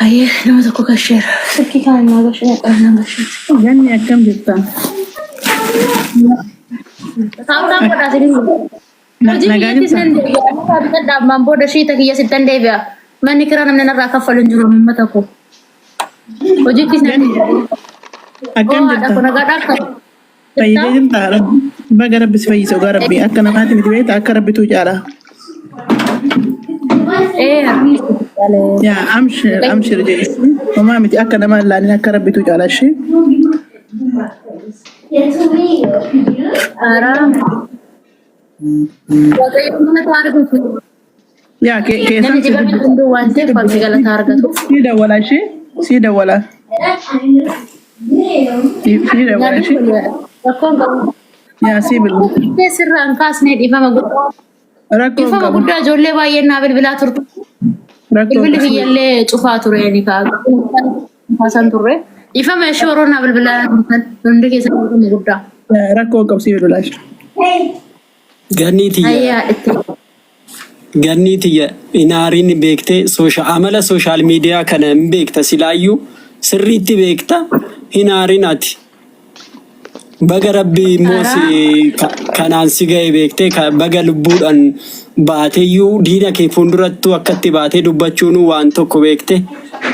Aye, nama tokko kasheera. Fakkii kana naa gashee qarnaa gashee. Ganni akkam jirta? Taa'uudhaan godhaa sirrii. Hojii biyyattis nan deebi'a. Dhaabmaan booda shiita kiyya sittan deebi'a. Manni kiraa namni narraa kaffalu hin jiru uummata koo. Hojiittis nan deebi'a. Akkam jirta? Kun nagaadhaa akka. Fayyidee jirta? Baga Rabbis fayyisa ogaa Rabbii akka namaatti miti beekta akka Rabbitu caala. Yaa amshir jedhi. Homaa miti akka nama ilaalin akka Rabbitu caala ishee. Yaa keessan si dawwala ishee si dawwala. Si dawwala ishee. Yaa si bilbilu. Sirraan kaasnee dhiifama guddaa. Rakkoo Dhiifama qabu. guddaa ijoollee baay'een naa bilbilaa turte. Rakkoo Bilbilli qabu. biyyallee cufaa ture ni kaasan turre. Dhiifama ishee warroon naa bilbilaa turtan hundi keessatti dhiifama guddaa. Rakkoo qabu si bilbilaa ishee. Ganniitiyya inaariin beekte amala sooshaal miidiyaa kana hin beekta silaayyuu sirriitti beekta inaariin ati. Baga Rabbi immoo kanaan si ga'e beekte baga lubbuudhaan baateeyyuu diina kee fuuldurattuu akkatti baatee dubbachuun waan tokko beekte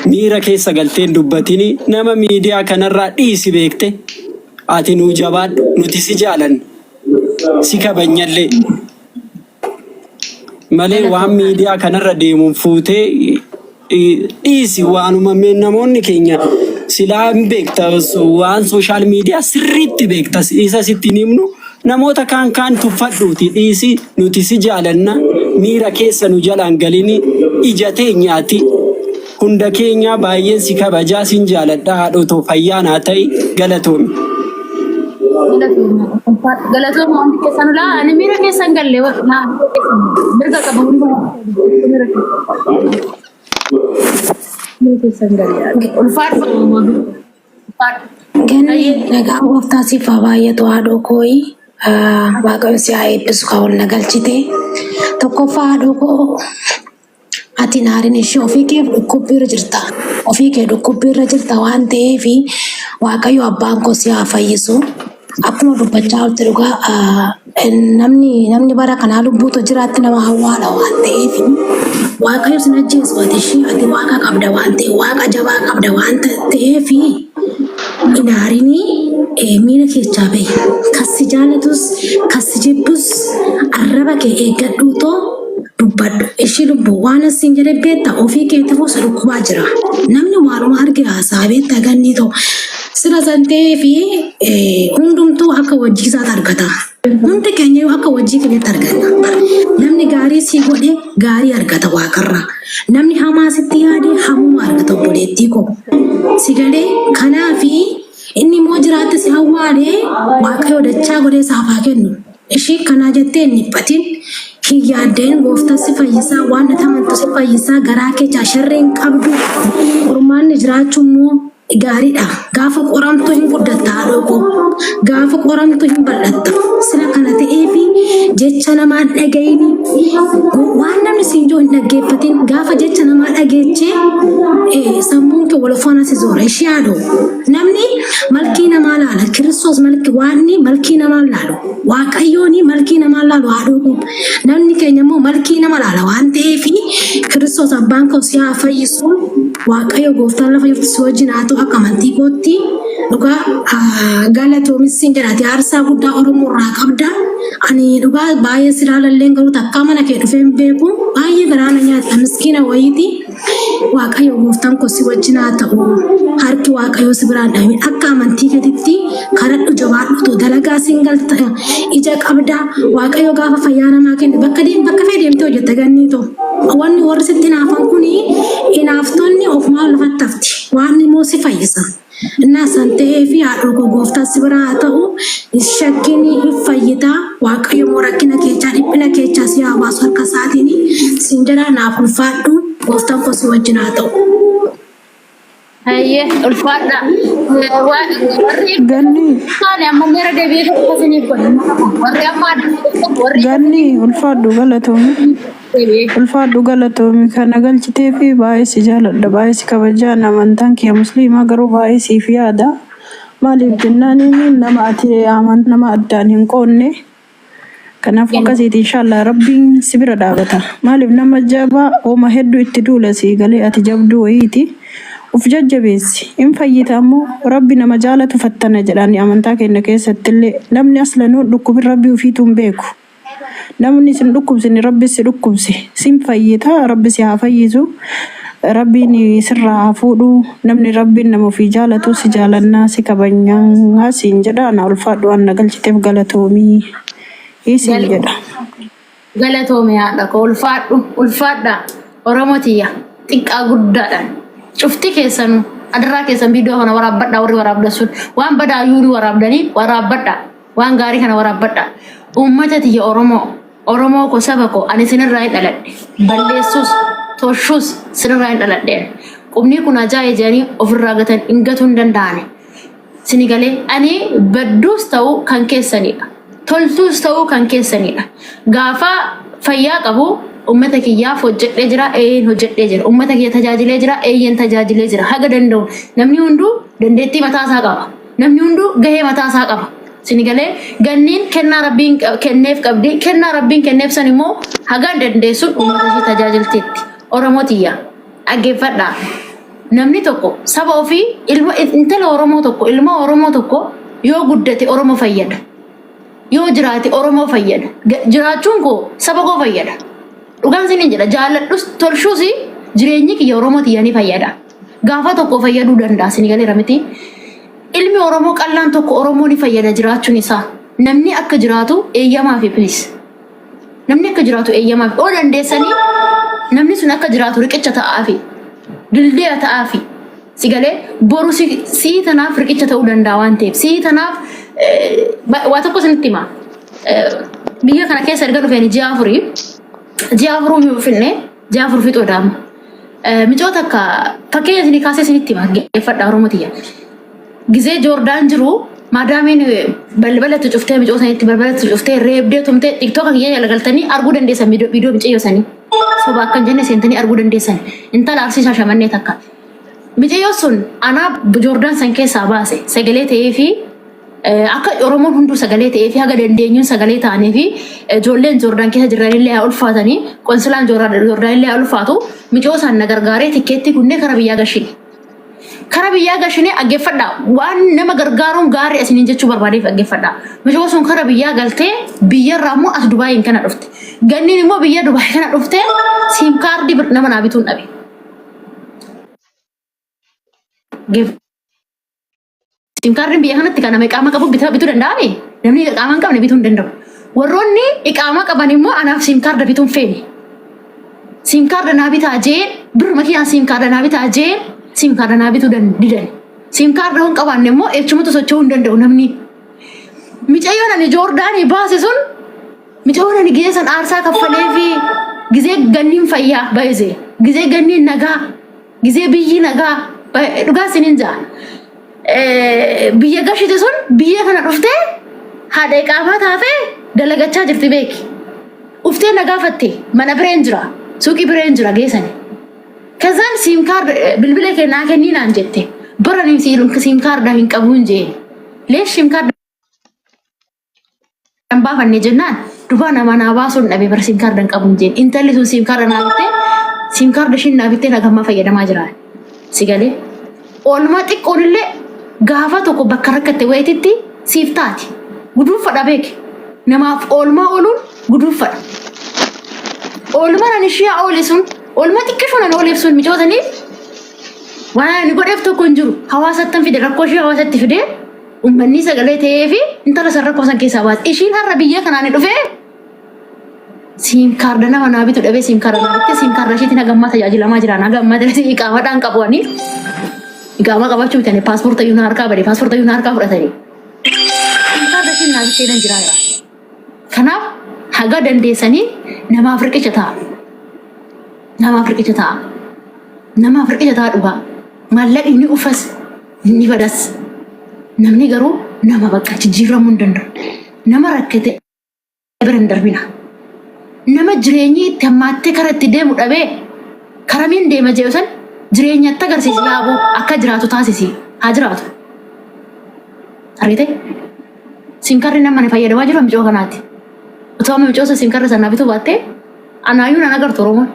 miira keessa galteen dubbatini nama miidiyaa kanarraa dhiisi beekte ati nuu jabaadhu nuti si jaalan si kabanyallee malee waan miidiyaa kanarra deemuun fuutee dhiisi waanuma namoonni keenya silaa hin beekta waan sooshaal miidiyaa sirriitti beekta isa sitti himnu namoota kaan tuffadhuuti dhiisi nuti si jaalanna miira keessa nu jalaan galini ija teenyaati hunda keenya baay'een si kabajaa sin jaaladha haadhotoo fayyaanaa ta'e galatoomi. Galatoon wanti keessan ulaa ani miira keessan galle mirga qabu Ganni nagaa gooftaa siif haa baay'atu haadhoo kooyi. Waaqayyo si haa eebbisu kan ol na galchite. Tokkoffaa haadhoo koo ati naariin ishee ofii kee dhukkubbiirra jirta. Ofii kee dhukkubbiirra jirta waan ta'eef Waaqayyo abbaan koo si haa fayyisu. Akkuma dubbachaa jirtu dhugaa namni bara kanaa lubbuutu jiraatti nama hawwaadha waan ta'eef Waaqayyo sin ajjeesu ati waaqa qabda waan ta'eef waaqa jabaa qabda waan ta'eef inaariin miira keessaa bahi kasi jaalatus kasi jibbus arraba kee eeggadhuutoo dubbadhu ishii lubbuu waan asiin jedhe beekta ofii keetiif osoo dhukkubaa jira namni waanuma arge haasaa beekta ganni ta'u sira santee fi hundumtuu akka wajjiisaatti argata. Hundi keenya yoo akka wajjii keenyatti argata. Namni gaarii si godhe gaarii argata waaqarraa. Namni hamaa sitti yaade hamuma argata obboleettii koo. Si galee kanaafi inni immoo jiraatte si hawwaadee waaqayyo dachaa godhee saaf haa kennu. Ishii kanaa jettee hin dhiphatin. Yaaddeen gooftaa si fayyisaa waan natamantu si fayyisaa garaa keechaa sharreen qabdu. Qormaanni jiraachuu immoo gaariidha. Gaafa qoramtu hin guddatta haadhoo koo. Gaafa qoramtu hin bal'atta. Sila kana ta'eefi jecha namaa dhagayini. Waan namni siin joo hin dhaggeeffatin gaafa jecha namaa dhageechee sammuun kee wal faana si zoora ishee haadhoo. Namni malkii namaa laala. Kiristoos malkii namaa laalu. Waaqayyooni malkii namaa laalu haadhoo koo. Namni keenya immoo malkii nama laala waan ta'eefi Kiristoos abbaan koo si haa fayyisu. Waaqayyo gooftaan lafa jirtu si wajjin haa ta'u akka amantii kootti dhugaa galatoomis hin jedhati aarsaa guddaa Oromoo irraa qabda. Ani dhugaa baay'ee si ilaalallee garuu takkaa mana kee dhufee hin beeku baay'ee garaana nyaatta miskiina wayiiti. Waaqayyo gooftaan koo si wajjin haa ta'u harki waaqayyo si biraan dhaame akka amantii keetitti kadhadhu jabaadhu dalagaa siin galta ija qabda waaqayyo gaafa fayyaa namaa kennu bakka fee deemtee hojjetta ganniitoo. Wanni warri sitti naafan kuni inaaftonni ofumaan lafatti hafti waan immoo si fayyisa. Innaa san ta'ee fi haadhoo koo gooftaa si biraa haa ta'u shakkiin fayyitaa waaqayyo immoo rakkina keechaa dhiphina keechaa si haa baasu harka isaatiin siin jedhaa naaf ulfaadhu gooftaan koo si wajjin haa ta'u. Ayyee ulfaadha. Ganni Ammallee deebi'ee akkasiniif godha. Warri ammaa ulfaadhu galatoomii. ulfaadhu galatoomi kana galchitee fi baay'ee si jaaladha baay'ee si kabajaa amantaan kee musliimaa garuu baay'ee siif yaada maaliif jennaan nama ati nama addaan hin qoonne kanaaf akkasiiti inshallah rabbiin si bira dhaabata maaliif nama jabaa ooma hedduu itti duula si galee ati jabduu wayiiti uf jajjabeessi in fayyita ammoo rabbi nama jaalatu fattana jedhani amantaa keenya keessatti illee namni aslanuu dhukkubin rabbi ufiituun beeku namni sin dhukkubsini rabbi si dhukkubsi sin fayyita rabbi si haa fayyisu rabbiin sirraa haa fuudhu namni rabbiin nama ofii jaalatu si jaalannaa si kabajnaa siin jedha ana ulfaadhu waan na galchiteef galatoomii isiin jedha galatoomii haadha koo ulfaadha oromotiyya xiqqaa guddaadhaan cufti keessanu adaraa keessan viidiyoo kana waraabbadha warri waraabdasuun waan badaa yuuni waraabdanii waraabadha waan gaarii kana waraabadha ummata tiyya oromoo ko saba ko ani sinirraa hin dhaladhe balleessuus toshuus sinirraa hin dhaladhe qubni kun ajaa'ee jedhanii ofirraa gatan hin gatuu hin danda'ani sinigalee ani badduus ta'uu kan keessanidha toltuus ta'uu kan keessanidha gaafa fayyaa qabu ummata kiyyaaf hojjedhee jira hojjedhee jira ummata kiyya tajaajilee jira tajaajilee jira haga danda'u namni hunduu dandeettii mataasaa qaba namni hunduu gahee mataasaa qaba sinigalee ganniin kennaa rabbiin kenneef qabdi kennaa rabbiin kenneef san immoo haga dandeessuun ummata ishee tajaajilteetti oromotiyya dhaggeeffadha namni tokko saba ofii intala ilma oromoo tokko yoo guddate oromoo fayyada yoo jiraate oromoo fayyada jiraachuun koo saba koo fayyada dhugaan sinin jedha jaaladhus tolshuus jireenyi kiyya oromotiyya ni fayyada gaafa tokko fayyaduu danda'a sinigaleera miti ilmi oromoo qallaan tokko oromoo ni fayyada jiraachuun isaa namni akka jiraatu eeyyamaa fi please namni akka jiraatu eeyyamaa fi oo dandeessanii namni sun akka jiraatu riqicha ta'aa fi dildiya ta'aa fi sigalee boru sii tanaaf riqicha ta'uu danda'a waan ta'eef sii tanaaf waa tokko sinitti hima biyya kana keessa erga dhufeen ji'a afuruu finne ji'a afur fixuu dhaama micoota akka fakkeenya isinii kaasee sinitti hima geeffadha oromotiyya gizee joordaan jiru maadaamiin balbalatti cuftee micoota sanitti balbalatti cuftee reebdee tumtee tiktoka kiyya jalagaltanii arguu dandeessan viidiyoo miceyyoo sanii soba akkan jenne seentanii arguu dandeessan intala arsiisaa shamannee takka miceyyoo sun anaa joordaan san keessaa baase sagalee ta'ee fi akka oromoon hunduu sagalee ta'ee fi haga dandeenyuun sagalee ta'anii fi ijoolleen joordaan keessa jiranillee haa ulfaatanii qonsilaan joordaanillee haa ulfaatu miceyyoo san na gargaaree tikkeetti gunnee kara biyyaa gashine kara biyyaa gashine dhaggeeffadha waan nama gargaaruun gaarii asiniin jechuu barbaadeef dhaggeeffadha miceyyoo sun kara biyyaa galtee biyyarraa immoo as dubaayin kana dhufte ganniin immoo biyya dubaay kana dhufte siim kaardii nama naa bituun dhabe siim kaardiin biyya kanatti kan nama iqaama qabu bituu danda'ame namni iqaama hin qabne bituu hin danda'u warroonni iqaama qaban immoo anaaf siim kaarda bituun feene siim kaarda naa bitaa jeen dur makiinaan siim kaarda naa bitaa jeen siim kaarda naa bituu didan siim kaarda hin qabaanne immoo echumatu socho'uu hin danda'u namni micayyoon ani joordaanii baase sun micayyoon ani gizee san aarsaa kaffalee fi gizee ganniin fayyaa baay'ise gizee ganniin nagaa gizee biyyi nagaa dhugaa sinin ja'a biyya gashite sun biyya kana dhufte haadha iqaamaa taate dalagachaa jirti beeki uftee nagaafatte mana bireen jira suuqii bireen jira geessani kazaan siim kaarda bilbila kennaa kenninaan jette baraniin siim kaarda hin qabuun jeen lees siim kaarda hin baafanne jennaan dubaa nama naa baasuun dhabe bara siim kaarda hin qabuun jeen intalli sun siim kaarda naa bittee siim kaarda ishiin naa bittee nagammaa fayyadamaa jiraan sigalee oolmaa xiqqoonillee gaafa tokko bakka rakkatte wayititti siif taati guduunfadha beeki namaaf oolmaa ooluun guduunfadha oolmaa nan ishee oole sun oolmaa xiqqishuun an ooleef sun micootaniif waan ani godheef tokko hin jiru hawaasattan fide rakkoo ishee hawaasatti fide uummanni sagalee ta'ee fi intala san rakkoo san keessaa baate ishiin har'a biyya kanaan dhufee siim kaarda nama naa bitu dhabee siim kaarda naa bittee siim kaarda isheetiin hagammaa tajaajilamaa jiraan hagammaa iqaamaadhaan qabu'anii iqaama qabachuu bitanii paaspoorta yuuna harkaa bade paaspoorta yuuna harkaa fudhatanii kaarda ishiin naa bittee nan jiraa kanaaf haga dandeessanii namaaf riqicha ta'a namaaf riqicha ta'a dhugaa maallaqni inni ufas inni badas namni garuu nama bakka jijjiiramuu hin danda'u nama rakkate bira hin darbina nama jireenyi itti hammaattee karaa itti deemu dhabee karamiin deema jedhu san jireenyatti agarsiisi yaaboo akka jiraatu taasisi haa jiraatu. Argite simkarri namni fayyadamaa jiru micoo kanaati. Utoo amma micoo simkarri sana bituu baattee anaayyuu nan agartu Oromoon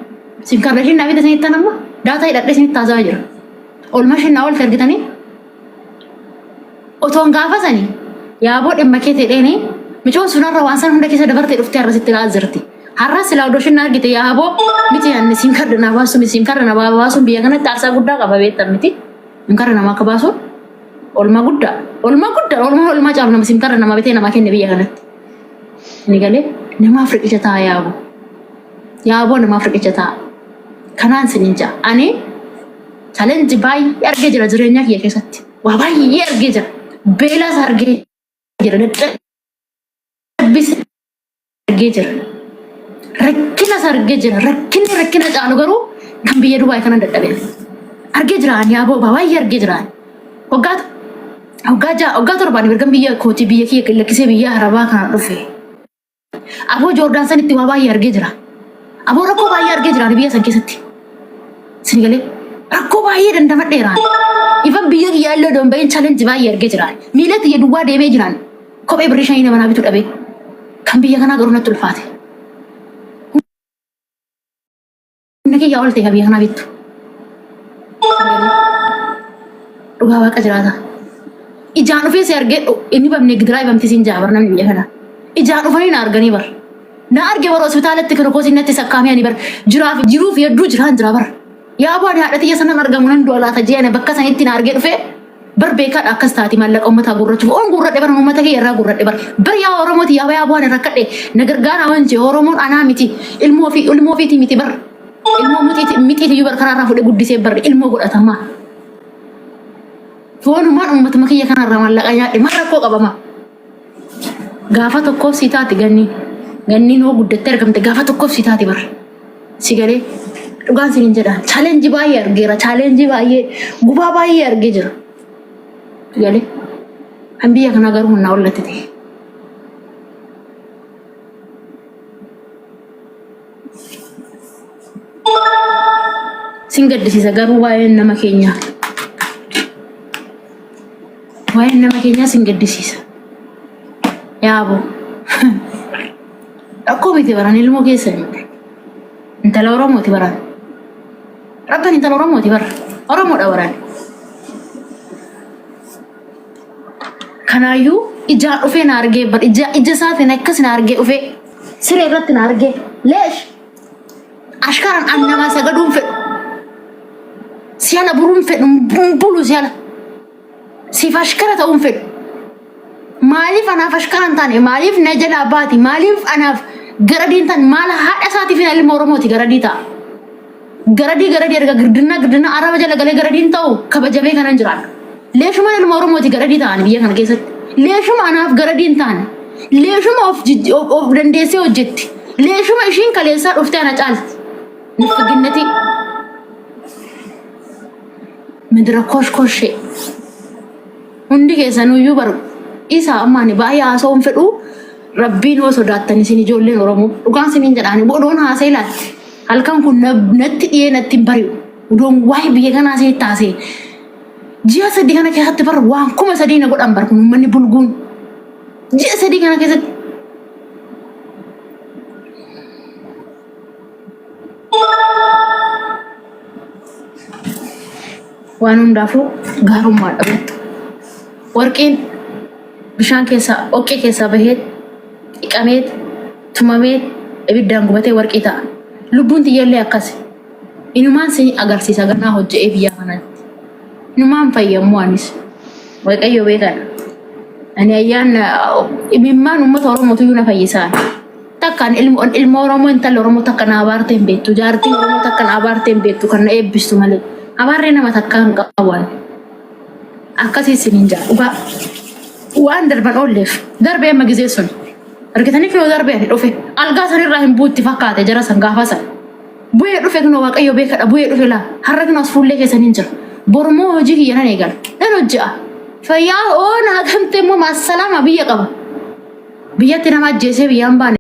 simkarri ishiin naa bitanii itti namma daataa hidhadhee isinitti taasisaa jira. Olma ishiin naa olti argitanii otoon gaafasanii yaaboo dhimma kee ta'edheeni micoon sunarra waan san hunda keessa dabartee dhuftee har'asitti laazirti. Har'as silaa odoo ishiin argite yaaboo miti yaanni simkarri na baasuun biyya kanatti aarsaa guddaa qaba beektan miti. Simkarri nama akka baasuun olma caalu nama simkarri nama bitee nama kenne biyya kanatti. Ni galee namaaf riqicha ta'a yaaboo. Yaaboo namaaf riqicha ta'a. Kanaan sinin ja'a. Ani challenge baay'ee argee jira jireenya kiyya keessatti. Waa baay'ee argee jira. Beelaas argee jira. Dadhabbis argee jira. Rakkinas argee jira. Rakkina caalu garuu kan biyya Dubaay kanan dadhabee. Argee jira ani yaaboo baay'ee argee jira. Waggaa torbaan erga biyya kooti biyya kiyya lakkisee biyya Arabaa kana dhufe. Aboo Joordaan sanitti waa baay'ee argee jira. Aboo rakkoo baay'ee argee jira biyya san keessatti. Sinigalee rakkoo baay'ee dandamadheeraan. Ifan biyya kiyya illee dombayin challenge baay'ee argee jiraan. Miila xiyya duwwaa deemee jiraan. Kophee birrii shanii nama naa bitu dhabee. Kan biyya kanaa garuu natti ulfaate. Humna kiyyaa ol ta'e biyya kanaa bittu. Dhugaa waaqa jiraata. Ijaan dhufee si argee inni bamne gidiraa ibamti siin jaabar namni biyya kanaa. Ijaan dhufanii na arganii bar. Na arge bara hospitaalatti kirokoosi natti sakkaamee ani bar. Jiruuf hedduu jiraan jira bar. Yaaboo ani haadha xiyya sanan argamu nan du'a laata jee ani bakka sanitti na argee dhufee bar beekaadha akkas taati maallaqa uummataa gurrachuuf oon gurradhe bar uummata kiyya irraa gurradhe bar yaa Oromooti yaaboo ani rakkadhe na gargaara wanti Oromoon anaa miti ilmoo ofiiti miti bar ilmoo mitiitiyyuu bar karaarraa fudhee guddisee bar ilmoo godhatamaa. Foonumaan uummatuma kiyya kanarraa maallaqa nyaadhe mar rakkoo qabama. Gaafa tokkoof si taati ganniin hoo guddattee argamte gaafa tokkoof si taati bar si galee. Dhugaan sinin jedha challenge baay'ee argeera challenge baay'ee gubaa baay'ee argee jira. Galee kan biyya kanaa garuu humnaa ollatti ta'e. Sin gaddisiisa garuu waa'een nama keenyaa. Waa'een nama keenyaa sin gaddisiisa. Yaaboo. Rakkoo miti baran ilmoo keessanii. Intala Oromooti baran. Rabban intala Oromooti bara. Oromoodha baran. Kanaayyuu ijaan dhufee na argee bar ija isaatiin akkas na argee dhufee siree irratti na argee leesh ashkaraan an namaa sagaduun fedhu siyaala buruun fedhu bulu siyaala siif ashkara ta'uun fedhu maaliif anaaf ashkaraan taane maaliif na jalaa baati maaliif anaaf garadii tan maala haadha isaatiif hin ilma Oromooti garadii ta'a. Garadii erga girdina araba jala galee garadiin ta'u kabajamee kanan jiraan. Leeshuma ilma Oromooti garadii ta'an biyya kana keessatti. Leeshuma anaaf garadiin ta'an. Leeshuma of dandeessee hojjetti. Leeshuma ishiin kaleessaa dhuftee ana caalti. Nifaginnati. Midira koshkoshee. Hundi keessanuyyuu baru. Isa ammaani baay'ee haasa'uun fedhu. Rabbiin hoo sodaattan isin ijoolleen Oromoo dhugaan isiniin jedhaani booddoon haasa'e laatti halkan kun natti dhiyee natti hin bari'u odoon waa'ee biyya kanaa isinitti taasee ji'a sadii kana keessatti bar waan kuma sadii na godhan bar kun uummanni bulguun ji'a sadii kana keessatti waan hundaafuu gaarummaa dhabeettu warqeen bishaan keessaa oqqee keessaa bahee iqameet tumameet ibiddaan gubatee warqii ta'a. Lubbuun tiyyaallee akkas. Inumaan si agarsiisa ganaa hojje'ee biyya kanatti. Inumaan fayyamuu anis. Waaqayyo beekadha. Ani ayyaan imimmaan uummata Oromootu na fayyisaa. Takkaan ilma Oromoo intalli Oromoo takka na abaartee hin beektu. Jaartiin Oromoo takka na abaartee hin beektu kan na eebbistu malee. Abaarree nama takka hin qaban. Akkasii isiniin jaa dhugaa. Waan darban oolleef darbee amma gizee sun. Argitanii fi darbee ani dhufe algaa sanirraa hin buutti fakkaate jara san gaafa san. Bu'ee dhufe kunoo Waaqayyo beekadha bu'ee dhufe laa har'a kunoos fuullee keessaniin jira. Bormoo hojii kiyya nan eegala. Nan hojje'a. Fayyaa oona hagamtee immoo maasalaama biyya qaba. Biyyatti nama ajjeesee biyyaan baane.